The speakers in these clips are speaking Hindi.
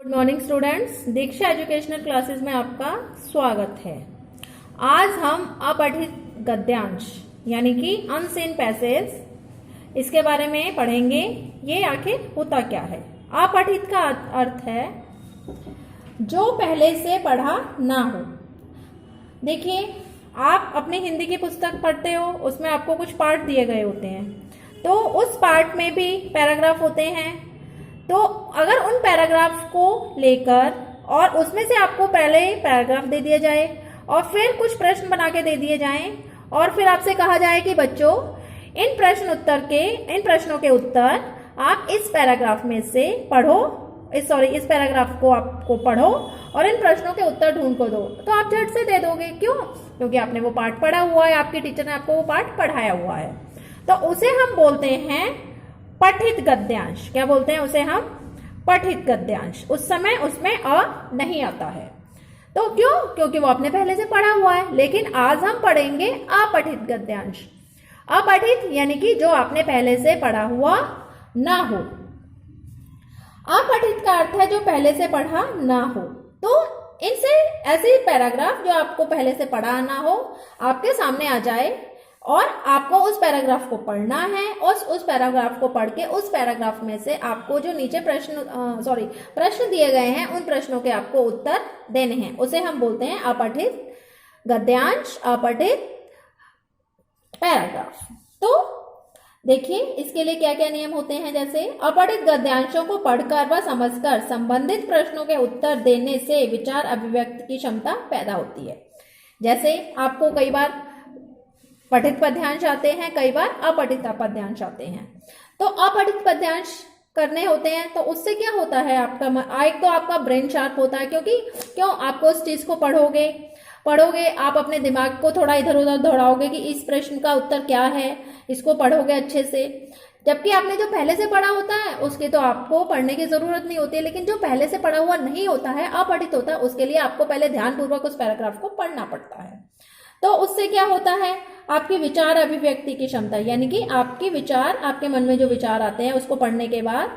गुड मॉर्निंग स्टूडेंट्स, दीक्षा एजुकेशनल क्लासेस में आपका स्वागत है। आज हम अपठित गद्यांश यानी कि अनसीन पैसेज इसके बारे में पढ़ेंगे। ये आखिर होता क्या है। अपठित का अर्थ है जो पहले से पढ़ा ना हो। देखिए, आप अपनी हिंदी की पुस्तक पढ़ते हो, उसमें आपको कुछ पार्ट दिए गए होते हैं, तो उस पार्ट में भी पैराग्राफ होते हैं। तो अगर उन पैराग्राफ को लेकर और उसमें से आपको पहले पैराग्राफ दे दिया जाए और फिर कुछ प्रश्न बना के दे दिए जाएं और फिर आपसे कहा जाए कि बच्चों इन प्रश्नों के उत्तर आप इस पैराग्राफ में से पढ़ो, इस पैराग्राफ को आपको पढ़ो और इन प्रश्नों के उत्तर ढूंढ को दो, तो आप झट से दे दोगे। क्यों? क्योंकि आपने वो पाठ पढ़ा हुआ है, आपके टीचर ने आपको वो पाठ पढ़ाया हुआ है। तो उसे हम बोलते हैं पठित गद्यांश। क्या बोलते हैं उसे हम? पठित गद्यांश। उस समय उसमें अ नहीं आता है। तो क्यों? क्योंकि वो आपने पहले से पढ़ा हुआ है। लेकिन आज हम पढ़ेंगे अपठित गद्यांश। अपठित यानी कि जो आपने पहले से पढ़ा हुआ ना हो। अपठित का अर्थ है जो पहले से पढ़ा ना हो। तो इनसे ऐसे पैराग्राफ जो आपको पहले से पढ़ा ना हो आपके सामने आ जाए और आपको उस पैराग्राफ को पढ़ना है और उस पैराग्राफ को पढ़ के उस पैराग्राफ में से आपको जो नीचे प्रश्न दिए गए हैं उन प्रश्नों के आपको उत्तर देने हैं। उसे हम बोलते हैं अपठित गद्यांश, अपठित पैराग्राफ। तो देखिए, इसके लिए क्या क्या नियम होते हैं। जैसे अपठित गद्यांशों को पढ़कर व समझकर संबंधित प्रश्नों के उत्तर देने से विचार अभिव्यक्ति की क्षमता पैदा होती है। जैसे आपको कई बार पठित पद्यांश आते हैं, कई बार अपठित पद्यांश आते हैं। तो अपठित पद्यांश करने होते हैं तो उससे क्या होता है, एक तो आपका ब्रेन शार्प होता है। क्यों? आपको उस चीज को पढ़ोगे आप अपने दिमाग को थोड़ा इधर उधर दौड़ाओगे कि इस प्रश्न का उत्तर क्या है, इसको पढ़ोगे अच्छे से। जबकि आपने जो पहले से पढ़ा होता है उसकी तो आपको पढ़ने की जरूरत नहीं होती है, लेकिन जो पहले से पढ़ा हुआ नहीं होता है, अपठित होता है, उसके लिए आपको पहले ध्यानपूर्वक उस पैराग्राफ को पढ़ना पड़ता है। तो उससे क्या होता है, आपकी विचार अभिव्यक्ति की क्षमता यानी कि आपके मन में जो विचार आते हैं उसको पढ़ने के बाद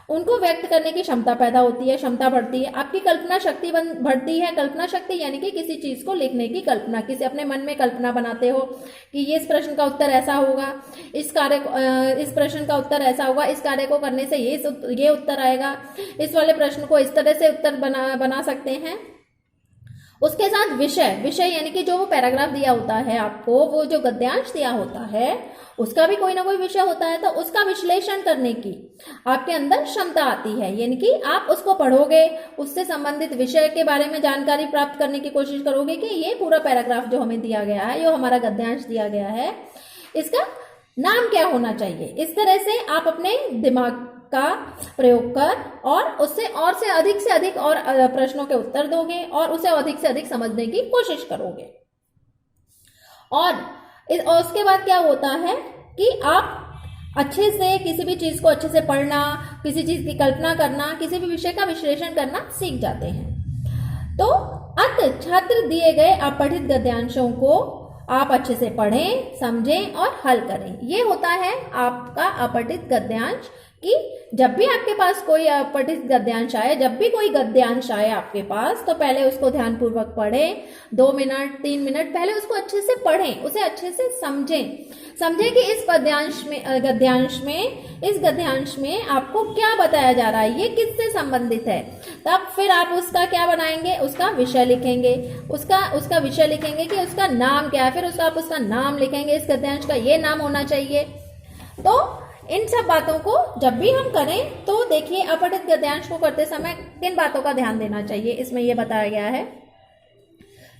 उनको व्यक्त करने की क्षमता पैदा होती है, क्षमता बढ़ती है। आपकी कल्पना शक्ति बढ़ती है। कल्पना शक्ति यानी कि किसी चीज को लिखने की कल्पना, किसी अपने मन में कल्पना बनाते हो कि ये इस प्रश्न का उत्तर ऐसा होगा, इस प्रश्न का उत्तर ऐसा होगा, इस कार्य को करने से ये उत्तर आएगा, इस वाले प्रश्न को इस तरह से उत्तर बना सकते हैं। उसके साथ विषय यानी कि जो वो पैराग्राफ दिया होता है आपको, वो जो गद्यांश दिया होता है उसका भी कोई ना कोई विषय होता है, तो उसका विश्लेषण करने की आपके अंदर क्षमता आती है। यानी कि आप उसको पढ़ोगे, उससे संबंधित विषय के बारे में जानकारी प्राप्त करने की कोशिश करोगे कि ये पूरा पैराग्राफ जो हमें दिया गया है, जो हमारा गद्यांश दिया गया है, इसका नाम क्या होना चाहिए। इस तरह से आप अपने दिमाग का प्रयोग कर और उससे अधिक से अधिक और प्रश्नों के उत्तर दोगे और उसे अधिक से अधिक समझने की कोशिश करोगे। और उसके बाद क्या होता है कि आप अच्छे से किसी भी चीज को अच्छे से पढ़ना, किसी चीज की कल्पना करना, किसी भी विषय का विश्लेषण करना सीख जाते हैं। तो छात्र दिए गए अपठित गद्यांशों को आप अच्छे से पढ़ें, समझें और हल करें। ये होता है आपका अपठित गद्यांश। कि जब भी आपके पास कोई अपठित गद्यांश आए, जब भी कोई गद्यांश आए आपके पास, तो पहले उसको ध्यानपूर्वक पढ़ें। 2 मिनट 3 मिनट पहले उसको अच्छे से पढ़ें, उसे अच्छे से समझें कि इस गद्यांश में आपको क्या बताया जा रहा है, ये किससे संबंधित है। तब फिर आप उसका क्या बनाएंगे, उसका विषय लिखेंगे, उसका विषय लिखेंगे कि उसका नाम क्या है, फिर आप उसका नाम लिखेंगे, इस गद्यांश का ये नाम होना चाहिए। तो इन सब बातों को जब भी हम करें तो देखिए, अपठित गद्यांश को करते समय किन बातों का ध्यान देना चाहिए, इसमें यह बताया गया है।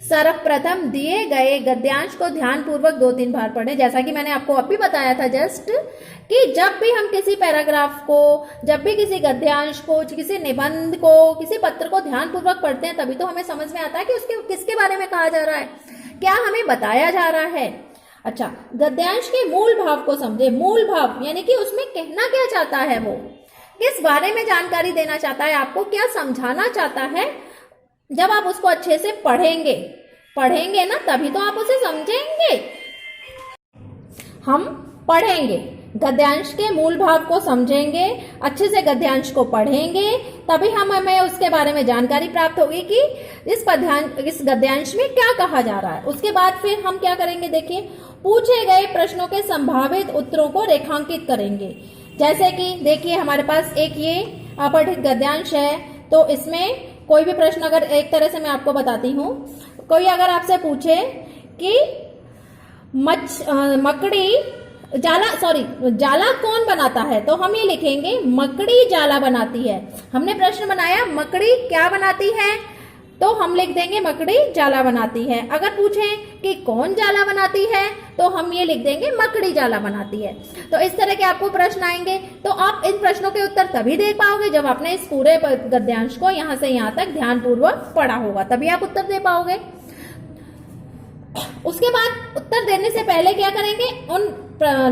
सर्वप्रथम दिए गए गद्यांश को ध्यानपूर्वक 2-3 बार पढ़ें। जैसा कि मैंने आपको अभी बताया था जस्ट, कि जब भी हम किसी पैराग्राफ को, जब भी किसी गद्यांश को, किसी निबंध को, किसी पत्र को ध्यानपूर्वक पढ़ते हैं, तभी तो हमें समझ में आता है कि उसके किसके बारे में कहा जा रहा है, क्या हमें बताया जा रहा है। अच्छा, गद्यांश के मूल भाव को समझे। मूल भाव यानी कि उसमें कहना क्या चाहता है, वो किस बारे में जानकारी देना चाहता है, आपको क्या समझाना चाहता है। जब आप उसको अच्छे से पढ़ेंगे ना, तभी तो आप उसे समझेंगे। हम पढ़ेंगे गद्यांश के मूल भाव को समझेंगे, अच्छे से गद्यांश को पढ़ेंगे, तभी हमें उसके बारे में जानकारी प्राप्त होगी कि इस गद्यांश में क्या कहा जा रहा है। उसके बाद फिर हम क्या करेंगे, देखिए पूछे गए प्रश्नों के संभावित उत्तरों को रेखांकित करेंगे। जैसे कि देखिए हमारे पास एक ये अपठित गद्यांश है, तो इसमें कोई भी प्रश्न, अगर एक तरह से मैं आपको बताती हूँ, कोई अगर आपसे पूछे कि जाला कौन बनाता है, तो हम ये लिखेंगे मकड़ी जाला बनाती है। हमने प्रश्न बनाया मकड़ी क्या बनाती है, तो हम लिख देंगे मकड़ी जाला बनाती है। अगर पूछें कि कौन जाला बनाती है, तो हम ये लिख देंगे मकड़ी जाला बनाती है। तो इस तरह के आपको प्रश्न आएंगे, तो आप इन प्रश्नों के उत्तर तभी दे पाओगे जब आपने इस पूरे गद्यांश को यहाँ से यहाँ तक ध्यानपूर्वक पढ़ा होगा, तभी आप उत्तर दे पाओगे। उसके बाद उत्तर देने से पहले क्या करेंगे, उन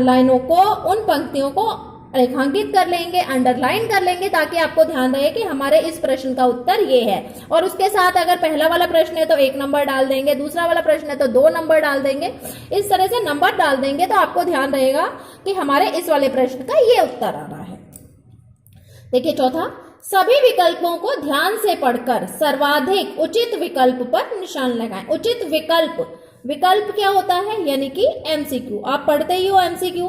लाइनों को, उन पंक्तियों को रेखांकित कर लेंगे, अंडरलाइन कर लेंगे, ताकि आपको ध्यान रहे कि हमारे इस प्रश्न का उत्तर ये है। और उसके साथ अगर पहला वाला प्रश्न है तो 1 नंबर डाल देंगे, दूसरा वाला प्रश्न है तो 2 नंबर डाल देंगे। इस तरह से नंबर डाल देंगे तो आपको ध्यान रहेगा कि हमारे इस वाले प्रश्न का ये उत्तर आ रहा है। देखिए चौथा, सभी विकल्पों को ध्यान से पढ़कर सर्वाधिक उचित विकल्प पर निशान लगाएं। उचित विकल्प क्या होता है, यानी कि एमसीक्यू। आप पढ़ते ही हो, एमसीक्यू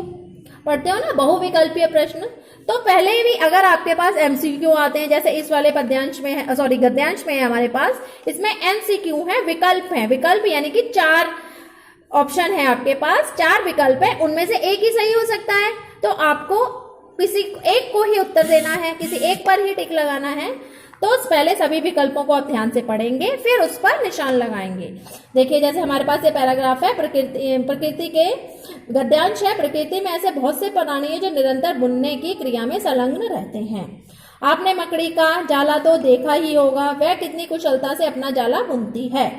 पढ़ते हो ना, बहुविकल्पीय प्रश्न। तो पहले भी अगर आपके पास एमसीक्यू आते हैं, जैसे इस वाले गद्यांश में है हमारे पास, इसमें एमसीक्यू है, विकल्प है। विकल्प यानी कि 4 ऑप्शन है आपके पास, 4 विकल्प है, उनमें से एक ही सही हो सकता है। तो आपको किसी एक को ही उत्तर देना है, किसी एक पर ही टिक लगाना है। तो पहले सभी विकल्पों को आप ध्यान से पढ़ेंगे, फिर उस पर निशान लगाएंगे। देखिए जैसे हमारे पास ये पैराग्राफ है, प्रकृति के गद्यांश है। प्रकृति में ऐसे बहुत से प्राणी हैं जो निरंतर बुनने की क्रिया में संलग्न रहते हैं। आपने मकड़ी का जाला तो देखा ही होगा, वह कितनी कुशलता से अपना जाला बुनती है।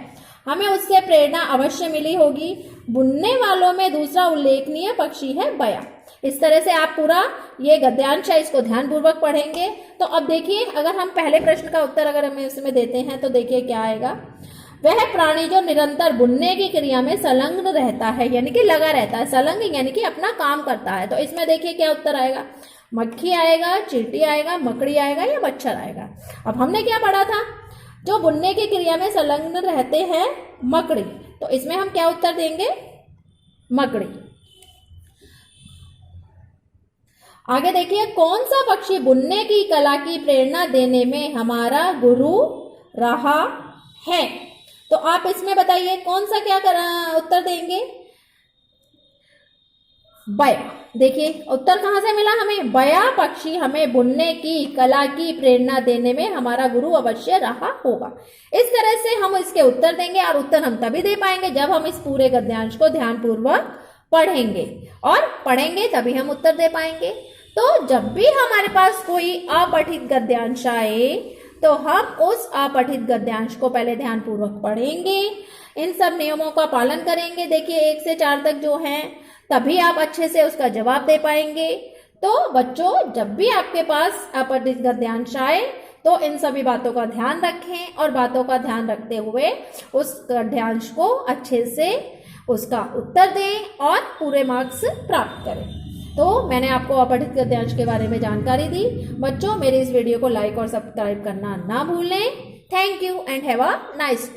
हमें उससे प्रेरणा अवश्य मिली होगी। बुनने वालों में दूसरा उल्लेखनीय पक्षी है बया। इस तरह से आप पूरा ये गद्यांश है, इसको ध्यानपूर्वक पढ़ेंगे। तो अब देखिए, अगर हम पहले प्रश्न का उत्तर अगर हम इसमें देते हैं तो देखिए क्या आएगा, वह प्राणी जो निरंतर बुनने की क्रिया में संलग्न रहता है, यानी कि लगा रहता है, संलग्न यानी कि अपना काम करता है। तो इसमें देखिए क्या उत्तर आएगा, मक्खी आएगा, चींटी आएगा, मकड़ी आएगा या मच्छर आएगा। अब हमने क्या पढ़ा था, जो बुनने की क्रिया में संलग्न रहते हैं मकड़ी, तो इसमें हम क्या उत्तर देंगे, मकड़ी। आगे देखिए, कौन सा पक्षी बुनने की कला की प्रेरणा देने में हमारा गुरु रहा है। तो आप इसमें बताइए कौन सा क्या उत्तर देंगे, बया। देखिए उत्तर कहां से मिला हमें, बया पक्षी हमें बुनने की कला की प्रेरणा देने में हमारा गुरु अवश्य रहा होगा। इस तरह से हम इसके उत्तर देंगे, और उत्तर हम तभी दे पाएंगे जब हम इस पूरे गद्यांश को ध्यानपूर्वक पढ़ेंगे, और पढ़ेंगे तभी हम उत्तर दे पाएंगे। तो जब भी हमारे पास कोई अपठित गद्यांश आए, तो हम उस अपठित गद्यांश को पहले ध्यानपूर्वक पढ़ेंगे, इन सब नियमों का पालन करेंगे। देखिए 1 से 4 तक जो हैं, तभी आप अच्छे से उसका जवाब दे पाएंगे। तो बच्चों, जब भी आपके पास अपठित गद्यांश आए तो इन सभी बातों का ध्यान रखें, और बातों का ध्यान रखते हुए उस गद्यांश को अच्छे से उसका उत्तर दें और पूरे मार्क्स प्राप्त करें। तो मैंने आपको अपठित गद्यांश के बारे में जानकारी दी। बच्चों, मेरे इस वीडियो को लाइक और सब्सक्राइब करना ना भूलें। Thank you and have a nice day.